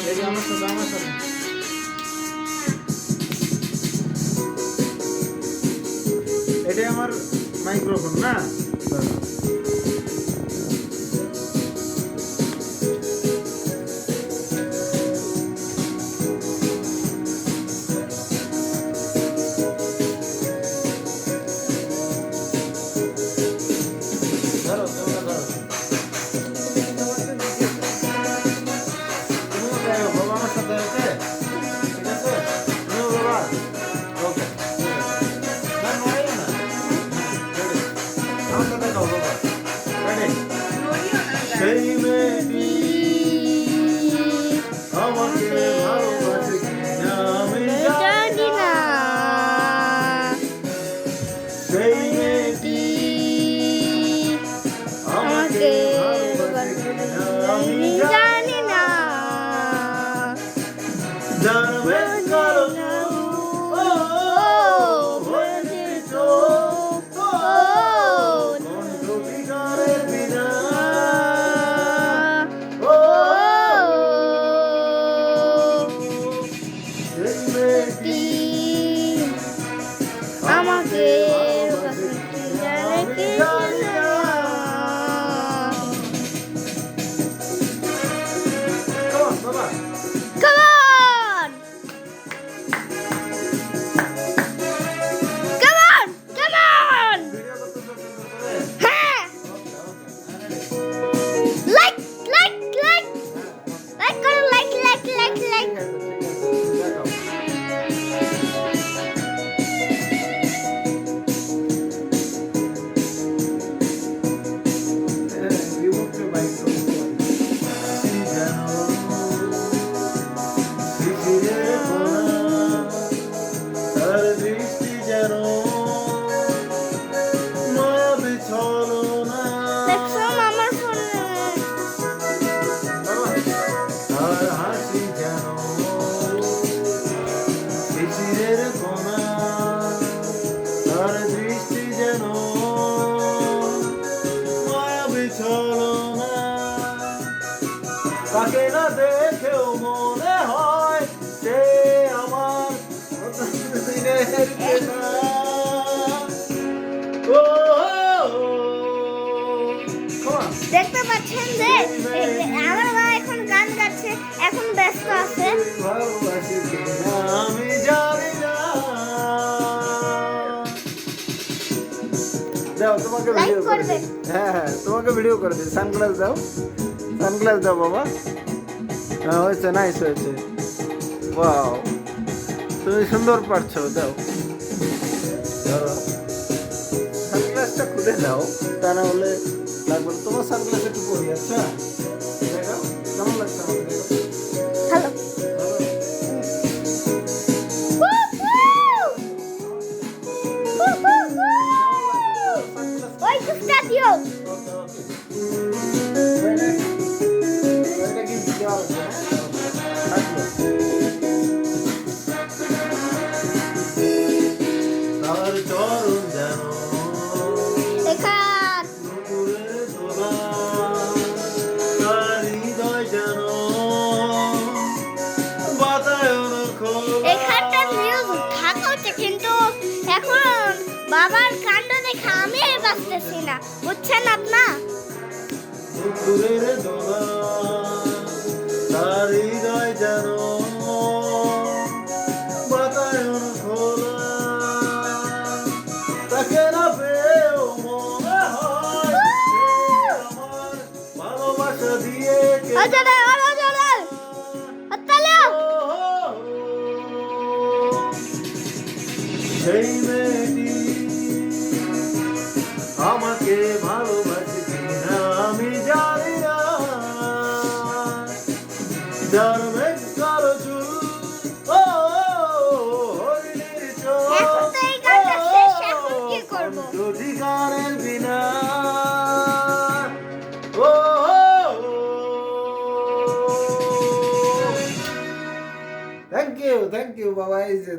এই যে আমার সাথে এটাই আমার মাইক্রোফোন না। ধরো তোমরা ধরো, তুমিও যাও বাবা আমার সাথে, ওকে ঠিক আছে, তুমিও বাবা ওকে না নড়াইও না, রেডি আমার সাথে গাও বাবা, রেডি। সেই মেয়েটি আমাকে ভালোবাসে কিনা আমি জানি না, সেই মেয়েটি আমাকে ভালোবাসে কিনা আমি জানি না, জানবে কারণ ও হয়েছে চোখ কোন সত্যিকারের বিনা ও সেই মেয়েটি আমাকে ভালোবাসে কিনা আমি জানি না। Come on, বাবা। Come on! Come on! Come on! Video করতেছো সুন্দর করে। হ্যাঁ! Like করো, like. ঠিক আছে, দেখাও। রিমোট বাইক জানো শিশিরের কোনা তার দৃষ্টি যেন মায়াবী ছলনা দেখছো আমার ফোনে? তার হাসি যেন শিশিরের কোনা তার দৃষ্টি যেন মায়াবী ছলনা তাকে না দেখেও মনে হয় সে আমার দিনের কেনা ও come on. দেখতে পাচ্ছেন যে এই যে আমার মা এখন গান গাচ্ছে, এখন ব্যস্ত আছে। ভালোবাসি কিনা আমি জানি না। দাও তোমাকে Like ভিডিও করে করবে। দিই। হ্যাঁ তোমাকে ভিডিও করে দিই। সানগ্লাস দাও, সানগ্লাস দাও বাবা। হ্যাঁ হয়েছে, নাইস হয়েছে, ওয়াও তুমি সুন্দর পারছো। দাও সানগ্লাসটা খুলে দাও, তা না হলে লাগবে না। তোমার সানগ্লাস একটু পরি, আচ্ছা দেখাও কেমন লাগছে আমাকে, দেখো হ্যালো। ওই তো স্ট্যাচু। তার চরণ যেন এখান নুপুরের দোলা, তার হৃদয় যেন বাতায়ন খোলা। এখানটা নিউজ ঢাকা হচ্ছে, কিন্তু এখন বাবার কাণ্ড দেখে আমি আর বাঁচতেছি না, বুঝছেন আপনা? নুপুরের দোলা, তার হৃদয় যেন বাতায়ন খোলা, তাকে না পেয়েও মনে হয় সে আমার ভালোবাসা দিয়ে ওজনে ওজনে হত্তালো। সেই মেয়েটি আমাকে ভালোবাসে কিনা আমি জানি না, যার মেঘ কালো চুল ও হরিণীর চোখ এখন তো এই গানটা শেষ, এখন কি করব? যদি গানের বিনা ও থ্যাংক ইউ বাবা। এই যে